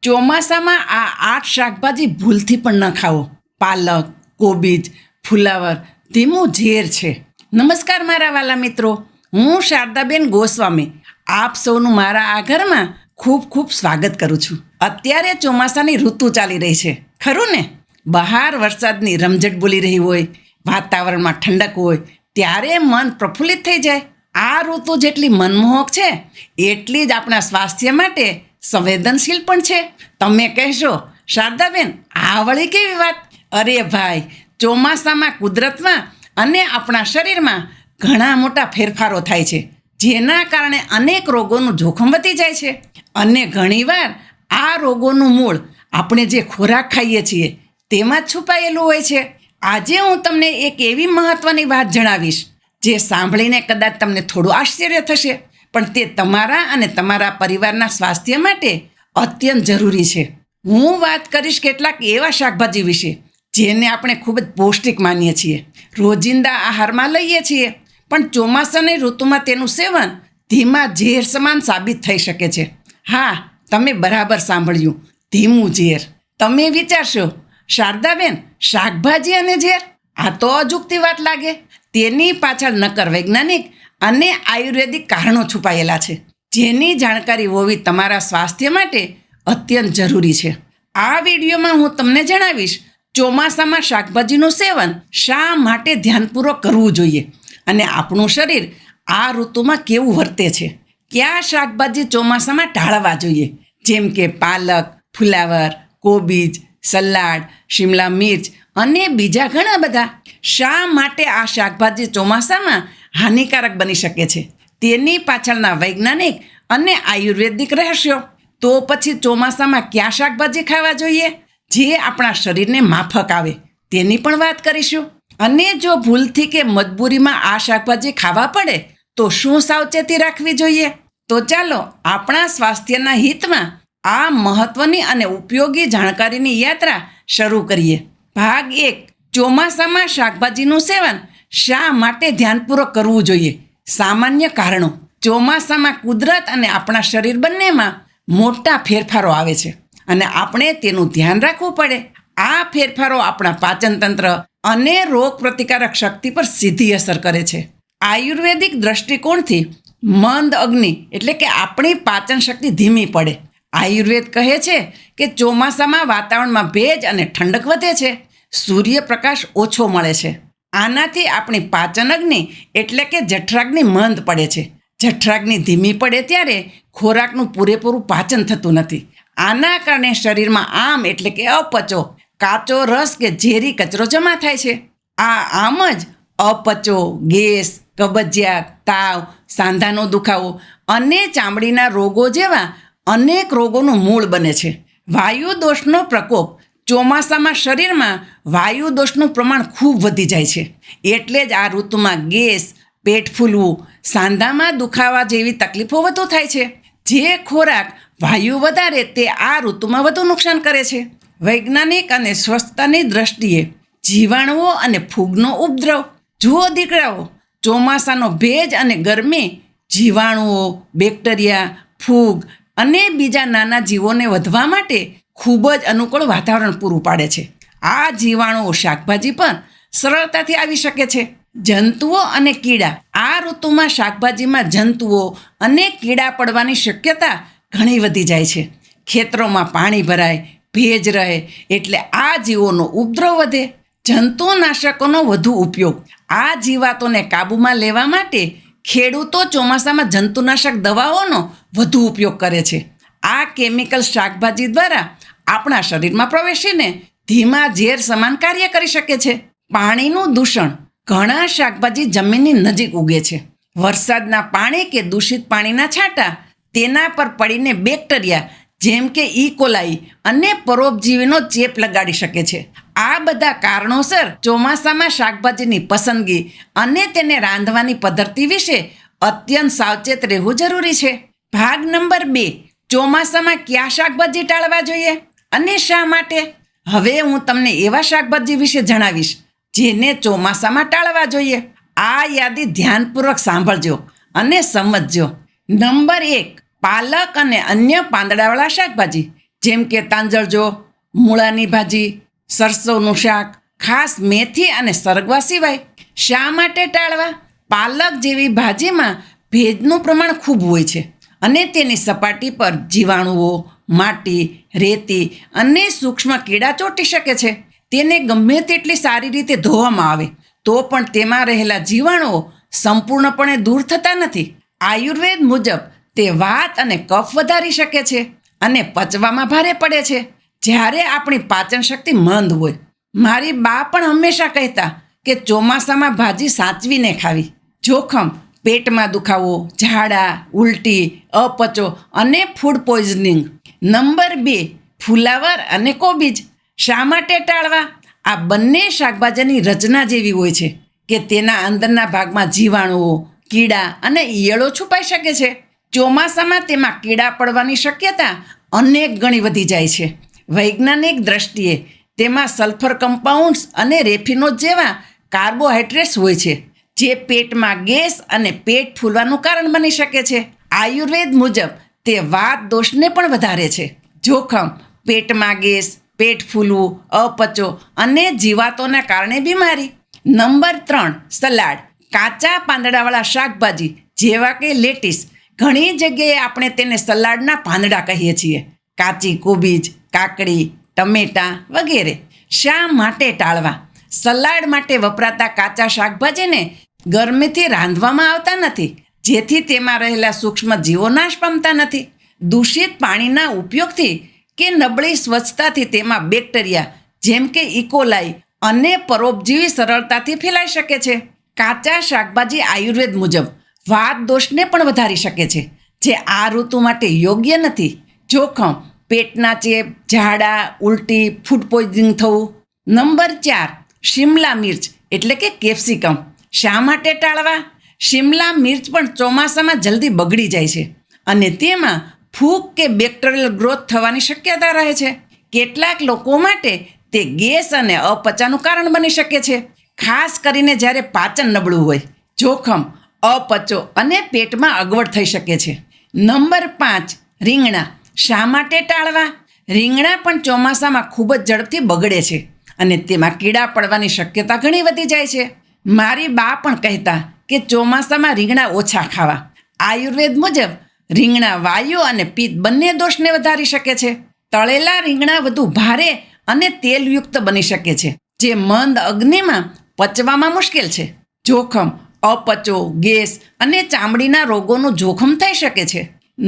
ચોમાસામાં આ 8 શાકભાજી ભૂલથી પણ ન ખાવો. પાલક, કોબીજ, ફુલાવર ધીમું ઝેર છે. નમસ્કાર મારા વાલા મિત્રો, હું શારદાબેન ગોસ્વામી આપ સૌનું મારા આ ઘરમાં ખૂબ ખૂબ સ્વાગત કરું છું. અત્યારે ચોમાસાની ઋતુ ચાલી રહી છે, ખરું ને? બહાર વરસાદની રમઝટ બોલી રહી હોય, વાતાવરણમાં ઠંડક હોય, ત્યારે મન પ્રફુલ્લિત થઈ જાય. આ ઋતુ જેટલી મનમોહક છે એટલી જ આપણા સ્વાસ્થ્ય માટે સંવેદનશીલ પણ છે. તમે કહેશો, શારદાબેન આ વળી કેવી વાત? અરે ભાઈ, ચોમાસામાં કુદરતમાં અને આપણા શરીરમાં ઘણા મોટા ફેરફારો થાય છે, જેના કારણે અનેક રોગોનું જોખમ વધી જાય છે. અને ઘણીવાર આ રોગોનું મૂળ આપણે જે ખોરાક ખાઈએ છીએ તેમાં જ છુપાયેલું હોય છે. આજે હું તમને એક એવી મહત્ત્વની વાત જણાવીશ જે સાંભળીને કદાચ તમને થોડું આશ્ચર્ય થશે, પણ તે તમારા અને તમારા પરિવારના સ્વાસ્થ્ય માટે અત્યંત જરૂરી છે. હું વાત કરીશ કેટલાક એવા શાકભાજી વિશે જેને આપણે ખૂબ જ પૌષ્ટિક માનીએ છીએ, રોજિંદા આહારમાં લઈએ છીએ, પણ ચોમાસાની ઋતુમાં તેનું સેવન ધીમા ઝેર સમાન સાબિત થઈ શકે છે. હા, તમે બરાબર સાંભળ્યું, ધીમું ઝેર. તમે વિચારશો, શારદાબેન શાકભાજી અને ઝેર, આ તો અજુગતી વાત લાગે. તેની પાછળ નક્કર વૈજ્ઞાનિક અને આયુર્વેદિક કારણો છુપાયેલા છે, જેની જાણકારી હોવી તમારા સ્વાસ્થ્ય માટે અત્યંત જરૂરી છે. આ વિડીયોમાં હું તમને જણાવીશ ચોમાસામાં શાકભાજીનું સેવન શા માટે ધ્યાનપૂર્વક કરવું જોઈએ અને આપણું શરીર આ ઋતુમાં કેવું વર્તે છે. કયા શાકભાજી ચોમાસામાં ટાળવા જોઈએ, જેમ કે પાલક, ફુલાવર, કોબીજ, સલાડ, શિમલા મિર્ચ અને બીજા ઘણા બધા. શા માટે આ શાકભાજી ચોમાસામાં હાનિકારક બની શકે છે, તેની પાછળના વૈજ્ઞાનિક અને આયુર્વેદિક રહસ્યો. તો પછી ચોમાસામાં કયા શાકભાજી ખાવા જોઈએ જે આપણા શરીરને માફક આવે, તેની પણ વાત કરીશું. અને જો ભૂલથી કે મજબૂરીમાં આ શાકભાજી ખાવા પડે તો શું સાવચેતી રાખવી જોઈએ? તો ચાલો આપણા સ્વાસ્થ્યના હિતમાં આ મહત્ત્વની અને ઉપયોગી જાણકારીની યાત્રા શરૂ કરીએ. ભાગ 1, ચોમાસામાં શાકભાજીનું સેવન શા માટે ધ્યાનપૂર્વક કરવું જોઈએ. સામાન્ય કારણો. ચોમાસામાં કુદરત અને આપણા શરીર બંનેમાં મોટા ફેરફારો આવે છે અને આપણે તેનું ધ્યાન રાખવું પડે. આ ફેરફારો આપણા પાચનતંત્ર અને રોગ પ્રતિકારક શક્તિ પર સીધી અસર કરે છે. આયુર્વેદિક દ્રષ્ટિકોણથી મંદ અગ્નિ એટલે કે આપણી પાચન શક્તિ ધીમી પડે. આયુર્વેદ કહે છે કે ચોમાસામાં વાતાવરણમાં ભેજ અને ઠંડક વધે છે, સૂર્યપ્રકાશ ઓછો મળે છે. આનાથી આપણી પાચન અગ્નિ એટલે કે જઠરાગ્નિ મંદ પડે છે. જઠરાગ્નિ ધીમી પડે ત્યારે ખોરાકનું પૂરેપૂરું પાચન થતું નથી. આના કારણે શરીરમાં આમ એટલે કે અપચો, કાચો રસ કે ઝેરી કચરો જમા થાય છે. આમ જ અપચો, ગેસ, કબજિયાત, તાવ, સાંધાનો દુખાવો અને ચામડીના રોગો જેવા અનેક રોગોનું મૂળ બને છે. વાયુ દોષનો પ્રકોપ. ચોમાસામાં શરીરમાં વાયુ દોષનું પ્રમાણ ખૂબ વધી જાય છે, એટલે જ આ ઋતુમાં ગેસ, પેટ ફૂલવું, સાંધામાં દુખાવા જેવી તકલીફો વધુ થાય છે. જે ખોરાક વાયુ વધારે તે આ ઋતુમાં વધુ નુકસાન કરે છે. વૈજ્ઞાનિક અને સ્વસ્થતાની દ્રષ્ટિએ જીવાણુઓ અને ફૂગનો ઉપદ્રવ. જુઓ દીકરાઓ, ચોમાસાનો ભેજ અને ગરમી જીવાણુઓ, બેક્ટેરિયા, ફૂગ અને બીજા નાના જીવોને વધવા માટે ખૂબ જ અનુકૂળ વાતાવરણ પૂરું પાડે છે. આ જીવાણુઓ શાકભાજી પર સરળતાથી આવી શકે છે. જંતુઓ અને કીડા. આ ઋતુમાં શાકભાજીમાં જંતુઓ અને કીડા પડવાની શક્યતા ઘણી વધી જાય છે. ખેતરોમાં પાણી ભરાય, ભેજ રહે એટલે આ જીવોનો ઉપદ્રવ વધે. જંતુનાશકોનો વધુ ઉપયોગ. આ જીવાતોને કાબૂમાં લેવા માટે ખેડૂતો ચોમાસામાં જંતુનાશક દવાઓનો વધુ ઉપયોગ કરે છે. આ કેમિકલ શાકભાજી દ્વારા આપણા શરીરમાં પ્રવેશીને ધીમા ઝેર સમાન કાર્ય કરી શકે છે. પાણીનું દૂષણ. ઘણા શાકભાજી જમીનની નજીક ઉગે છે. વરસાદના પાણી કે દૂષિત પાણીના છાંટા તેના પર પડીને બેક્ટેરિયા જેમ કે ઇકોલાઈ અને પરોપજીવીનો ચેપ લગાડી શકે છે. આ બધા કારણોસર ચોમાસામાં શાકભાજીની પસંદગી અને તેને રાંધવાની પદ્ધતિ વિશે અત્યંત સાવચેત રહેવું જરૂરી છે. ભાગ નંબર 2, ચોમાસામાં કયા શાકભાજી ટાળવા જોઈએ અને શા માટે. હવે હું તમને એવા શાકભાજી વિશે જણાવીશ જેને ચોમાસામાં ટાળવા જોઈએ. આ યાદી ધ્યાનપૂર્વક સાંભળજો અને સમજજો. નંબર 1, પાલક અને અન્ય પાંદડાવાળા શાકભાજી. જેમ કે તાંજળજો, મૂળાની ભાજી, સરસોનું શાક, ખાસ મેથી અને સરગવા સિવાય. શા માટે ટાળવા? પાલક જેવી ભાજીમાં ભેજનું પ્રમાણ ખૂબ હોય છે અને તેની સપાટી પર જીવાણુઓ, માટી, રેતી અને સૂક્ષ્મ કીડા ચોંટી શકે છે. તેને ગમે તેટલી સારી રીતે ધોવામાં આવે તો પણ તેમાં રહેલા જીવાણુઓ સંપૂર્ણપણે દૂર થતા નથી. આયુર્વેદ મુજબ તે વાત અને કફ વધારી શકે છે અને પચવામાં ભારે પડે છે જ્યારે આપણી પાચન શક્તિ મંદ હોય. મારી બા પણ હંમેશા કહેતા કે ચોમાસામાં ભાજી સાચવીને ખાવી. જોખમ: પેટમાં દુખાવો, ઝાડા, ઉલટી, અપચો અને ફૂડ પોઈઝનિંગ. નંબર 2, ફુલાવર અને કોબીજ. શા માટે ટાળવા? આ બંને શાકભાજીની રચના જેવી હોય છે કે તેના અંદરના ભાગમાં જીવાણુઓ, કીડા અને ઈયળો છુપાઈ શકે છે. ચોમાસામાં તેમાં કીડા પડવાની શક્યતા અનેક ગણી વધી જાય છે. વૈજ્ઞાનિક દ્રષ્ટિએ તેમાં સલ્ફર કમ્પાઉન્ડ્સ અને રેફિનોઝ જેવા કાર્બોહાઈડ્રેટ્સ હોય છે જે પેટમાં ગેસ અને પેટ ફૂલવાનું કારણ બની શકે છે. આયુર્વેદ મુજબ તે વાત દોષને પણ વધારે છે. જોખમ: પેટમાં ગેસ, પેટ ફૂલવું, અપચો અને જીવાતોના કારણે બીમારી. Number 3, salad. કાચા પાંદડાવાળા શાકભાજી જેવા કે લેટીસ. ઘણી જગ્યાએ આપણે તેને સલાડના પાંદડા કહીએ છીએ. કાચી કોબીજ, કાકડી, ટમેટાં વગેરે. શા માટે ટાળવા? સલાડ માટે વપરાતા કાચા શાકભાજીને ગરમીથી રાંધવામાં આવતા નથી, જેથી તેમાં રહેલા સૂક્ષ્મ જીવો નાશ પામતા નથી. દૂષિત પાણીના ઉપયોગથી કે નબળી સ્વચ્છતાથી તેમાં બેક્ટેરિયા જેમ કે ઇકોલાઈ અને પરોપજીવી સરળતાથી ફેલાઈ શકે છે. કાચા શાકભાજી આયુર્વેદ મુજબ વાત દોષને પણ વધારી શકે છે, જે આ ઋતુ માટે યોગ્ય નથી. જોખમ: પેટના ચેપ, ઝાડા, ઉલટી, ફૂડ પોઈઝનિંગ થવું. નંબર 4, શિમલા મિર્ચ એટલે કે કેપ્સિકમ. શા માટે ટાળવા? શિમલા મિર્ચ પણ ચોમાસામાં જલ્દી બગડી જાય છે અને તેમાં ફૂગ કે બેક્ટેરિયલ ગ્રોથ થવાની શક્યતા રહે છે. કેટલાક લોકો માટે તે ગેસ અને અપચાનું કારણ બની શકે છે, ખાસ કરીને જ્યારે પાચન નબળું હોય. જોખમ: અપચો અને પેટમાં અગવડ થઈ શકે છે. નંબર 5, રીંગણા. શા માટે ટાળવા? રીંગણા પણ ચોમાસામાં ખૂબ જ ઝડપથી બગડે છે અને તેમાં કીડા પડવાની શક્યતા ઘણી વધી જાય છે. મારી બા પણ કહેતા કે ચોમાસામાં રીંગણા ઓછા ખાવા. આયુર્વેદ મુજબ રીંગણા વાયુ અને પિત્ત બંને દોષને વધારી શકે છે. તળેલા રીંગણા વધુ ભારે અને તેલયુક્ત બની શકે છે, જે મંદ અગ્નિમાં પચવામાં મુશ્કેલ છે. જોખમ: અપચો, ગેસ અને ચામડીના રોગોનું જોખમ થઈ શકે છે.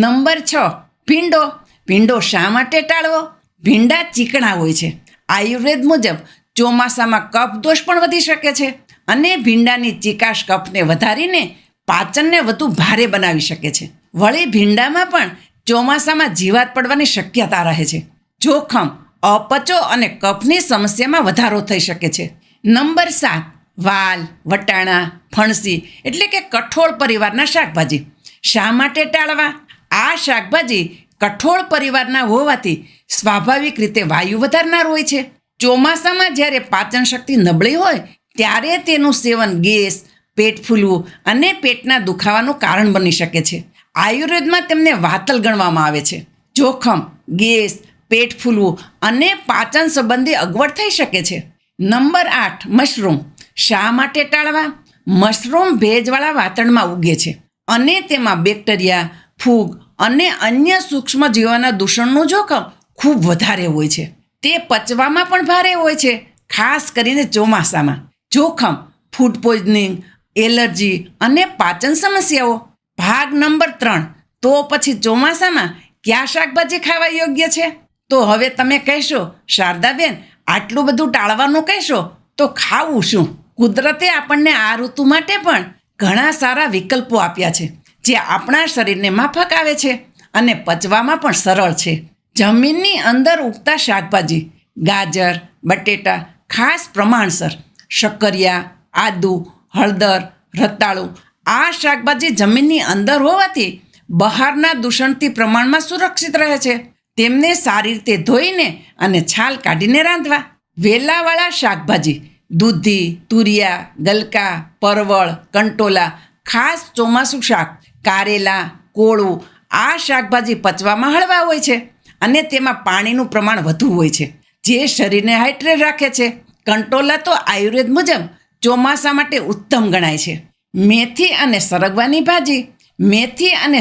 નંબર 6, ભીંડો. ભીંડો શા માટે ટાળવો? ભીંડા ચીકણા હોય છે. આયુર્વેદ મુજબ ચોમાસામાં કફ દોષ પણ વધી શકે છે અને ભીંડાની ચીકાશ કફને વધારીને પાચનને વધુ ભારે બનાવી શકે છે. વળી ભીંડામાં પણ ચોમાસામાં જીવાત પડવાની શક્યતા રહે છે. જોખમ: અપચો અને કફની સમસ્યામાં વધારો થઈ શકે છે. નંબર 7, વાલ, વટાણા, ફણસી એટલે કે કઠોળ પરિવારના શાકભાજી. શા માટે ટાળવા? આ શાકભાજી કઠોળ પરિવારના હોવાથી સ્વાભાવિક રીતે વાયુ વધારનાર હોય છે. ચોમાસામાં જ્યારે પાચન શક્તિ નબળી હોય ત્યારે તેનું સેવન ગેસ, પેટ ફૂલવું અને પેટના દુખાવાનું કારણ બની શકે છે. આયુર્વેદમાં તેમને વાતલ ગણવામાં આવે છે. જોખમ: ગેસ, પેટ ફૂલવું અને પાચન સંબંધી અગવડ થઈ શકે છે. Number 8, mushroom. શા માટે ટાળવા? મશરૂમ ભેજવાળા વાતાવરણમાં ઉગે છે અને તેમાં બેક્ટેરિયા, ફૂગ અને અન્ય સૂક્ષ્મ જીવોના દૂષણનું જોખમ ખૂબ વધારે હોય છે. તે પચવામાં પણ ભારે હોય છે, ખાસ કરીને ચોમાસામાં. જોખમ: ફૂડ પોઈઝનિંગ, એલર્જી અને પાચન સમસ્યાઓ. ભાગ નંબર 3, તો પછી ચોમાસામાં કયા શાકભાજી ખાવા યોગ્ય છે? તો હવે તમે કહેશો, શારદાબેન આટલું બધું ટાળવાનું કહેશો તો ખાવું શું? કુદરતે આપણને આ ઋતુ માટે પણ ઘણા સારા વિકલ્પો આપ્યા છે, જે આપણા શરીરને માફક આવે છે અને પચવામાં પણ સરળ છે. જમીનની અંદર ઉગતા શાકભાજી, ગાજર, બટેટા ખાસ પ્રમાણસર, શક્કરિયા, આદુ, હળદર, રતાળુ. આ શાકભાજી જમીનની અંદર હોવાથી બહારના દૂષણથી પ્રમાણમાં સુરક્ષિત રહે છે. તેમને સારી રીતે ધોઈને અને છાલ કાઢીને રાંધવા. વેલાવાળા શાકભાજી, દૂધી, તુરિયા, ગલકા, પરવળ, કંટોલા ખાસ ચોમાસું શાક, કારેલા, કોળું. આ શાકભાજી પચવામાં હળવા હોય છે અને તેમાં પાણીનું પ્રમાણ વધુ હોય છે, જે શરીરને હાઇડ્રેટ રાખે છે. કંટોલા તો આયુર્વેદ મુજબ ચોમાસા માટે ઉત્તમ ગણાય છે. મેથી અને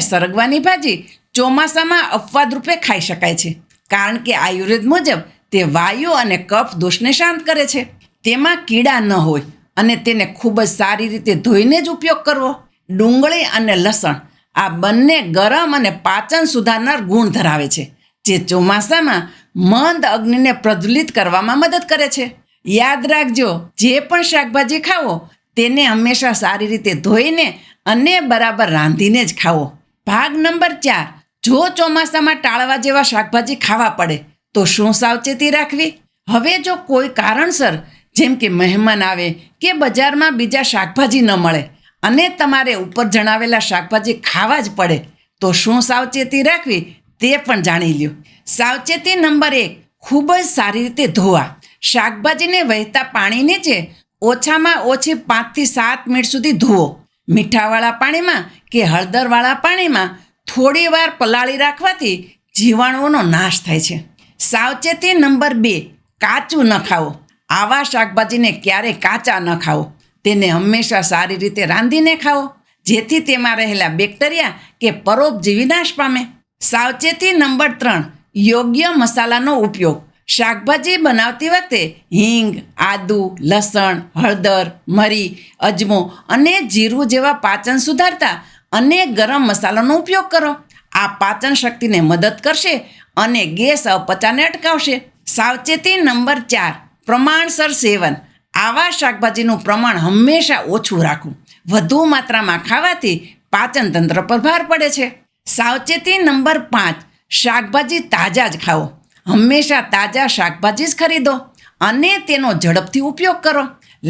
સરગવાની ભાજી ચોમાસામાં અપવાદ રૂપે ખાઈ શકાય છે, કારણ કે આયુર્વેદ મુજબ તે વાયુ અને કફ દોષને શાંત કરે છે. તેમાં કીડા ન હોય અને તેને ખૂબ જ સારી રીતે ધોઈને જ ઉપયોગ કરવો. ડુંગળી અને લસણ આ બંને ગરમ અને પાચન સુધારનાર ગુણ ધરાવે છે, જે ચોમાસામાં મંદ અગ્નિને પ્રજ્વલિત કરવામાં મદદ કરે છે. યાદ રાખજો, જે પણ શાકભાજી ખાવો તેને હંમેશા સારી રીતે ધોઈને અને બરાબર રાંધીને જ ખાવો. ભાગ નંબર 4, જો ચોમાસામાં ટાળવા જેવા શાકભાજી ખાવા પડે તો શું સાવચેતી રાખવી? હવે જો કોઈ કારણસર જેમ કે મહેમાન આવે કે બજારમાં બીજા શાકભાજી ન મળે અને તમારે ઉપર જણાવેલા શાકભાજી ખાવા જ પડે તો શું સાવચેતી રાખવી તે પણ જાણી લ્યો. સાવચેતી નંબર 1, ખૂબ જ સારી રીતે ધોવા. શાકભાજીને વહેતા પાણી નીચે ઓછામાં ઓછી 5 થી 7 મિનિટ સુધી ધોવો. મીઠાવાળા પાણીમાં કે હળદરવાળા પાણીમાં થોડી વાર પલાળી રાખવાથી જીવાણુઓનો નાશ થાય છે. સાવચેતી નંબર 2, કાચું ન ખાવો. આવા શાકભાજીને ક્યારેય કાચા ન ખાવો. તેને હંમેશા સારી રીતે રાંધીને ખાવો, જેથી તેમાં રહેલા બેક્ટેરિયા કે પરોપજીવી નાશ પામે. સાવચેતી નંબર 3, યોગ્ય મસાલાનો ઉપયોગ. શાકભાજી બનાવતી વખતે હિંગ, આદુ, લસણ, હળદર, મરી, અજમો અને જીરું જેવા પાચન સુધારતા અને ગરમ મસાલાનો ઉપયોગ કરો. આ પાચન શક્તિને મદદ કરશે અને ગેસ અપચાને અટકાવશે. સાવચેતી નંબર 4, પ્રમાણસર સેવન. આવા શાકભાજીનું પ્રમાણ હંમેશા ઓછું રાખવું. વધુ માત્રામાં ખાવાથી પાચન તંત્ર પર ભાર પડે છે. સાવચેતી નંબર 5, શાકભાજી તાજા જ ખાઓ. હંમેશા તાજા શાકભાજી જ ખરીદો અને તેનો ઝડપથી ઉપયોગ કરો.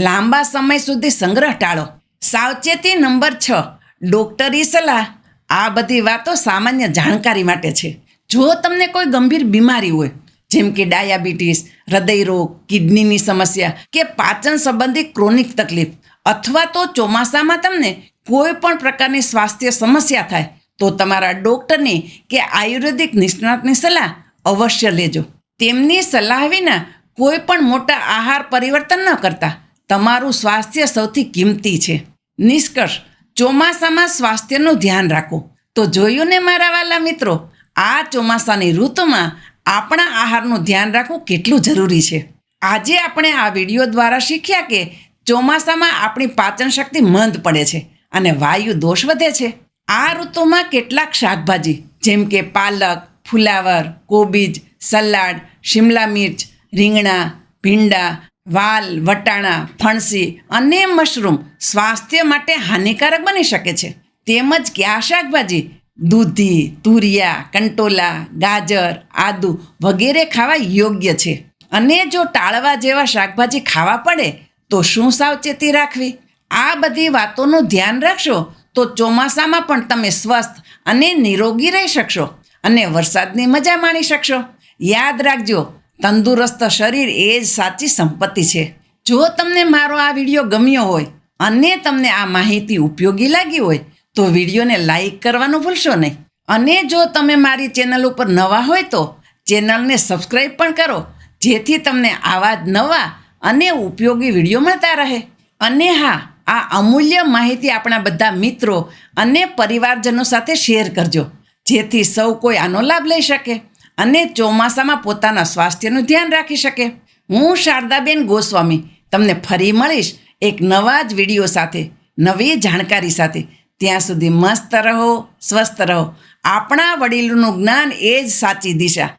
લાંબા સમય સુધી સંગ્રહ ટાળો. સાવચેતી નંબર 6, ડૉક્ટરી સલાહ. આ બધી વાતો સામાન્ય જાણકારી માટે છે. જો તમને કોઈ ગંભીર બીમારી હોય, જેમ કે ડાયાબિટીસ, હૃદયરોગ, કિડનીની સમસ્યા કે પાચન સંબંધી ક્રોનિક તકલીફ, અથવા તો ચોમાસામાં તમને કોઈ પણ પ્રકારની સ્વાસ્થ્ય સમસ્યા થાય તો તમારા ડૉક્ટરની કે આયુર્વેદિક નિષ્ણાતની સલાહ અવશ્ય લેજો. તેમની સલાહ વિના કોઈ પણ મોટા આહાર પરિવર્તન ન કરતા. તમારું સ્વાસ્થ્ય સૌથી કિંમતી છે. નિષ્કર્ષ, ચોમાસામાં સ્વાસ્થ્યનું ધ્યાન રાખો. તો જોયું ને મારા વાલા મિત્રો, આ ચોમાસાની ઋતુમાં આપણા આહારનું ધ્યાન રાખવું કેટલું જરૂરી છે. આજે આપણે આ વિડીયો દ્વારા શીખ્યા કે ચોમાસામાં આપણી પાચન શક્તિ મંદ પડે છે અને વાયુ દોષ વધે છે. આ ઋતુમાં કેટલાક શાકભાજી જેમ કે પાલક, ફુલાવર, કોબીજ, સલાડ, શિમલા મિર્ચ, રીંગણા, ભીંડા, વાલ, વટાણા, ફણસી અને મશરૂમ સ્વાસ્થ્ય માટે હાનિકારક બની શકે છે. તેમજ કયા શાકભાજી દૂધી, તુરિયા, કંટોલા, ગાજર, આદુ વગેરે ખાવા યોગ્ય છે, અને જો ટાળવા જેવા શાકભાજી ખાવા પડે તો શું સાવચેતી રાખવી? આ બધી વાતોનું ધ્યાન રાખશો તો ચોમાસામાં પણ તમે સ્વસ્થ અને નિરોગી રહી શકશો અને વરસાદની મજા માણી શકશો. યાદ રાખજો, તંદુરસ્ત શરીર એ જ સાચી સંપત્તિ છે. જો તમને મારો આ વિડીયો ગમ્યો હોય અને તમને આ માહિતી ઉપયોગી લાગી હોય તો વિડીયોને લાઈક કરવાનું ભૂલશો નહીં. અને જો તમે મારી ચેનલ ઉપર નવા હોય તો ચેનલને સબસ્ક્રાઈબ પણ કરો, જેથી તમને આવા જ નવા અને ઉપયોગી વિડીયો મળતા રહે. અને હા, આ અમૂલ્ય માહિતી આપણા બધા મિત્રો અને પરિવારજનો સાથે શેર કરજો, જેથી સૌ કોઈ આનો લાભ લઈ શકે અને ચોમાસામાં પોતાના સ્વાસ્થ્યનું ધ્યાન રાખી શકે. હું શારદાબેન ગોસ્વામી તમને ફરી મળીશ એક નવા જ વિડીયો સાથે, નવી જાણકારી સાથે. ત્યાં સુધી મસ્ત રહો, સ્વસ્થ રહો. આપણા વડીલોનું જ્ઞાન એ જ સાચી દિશા.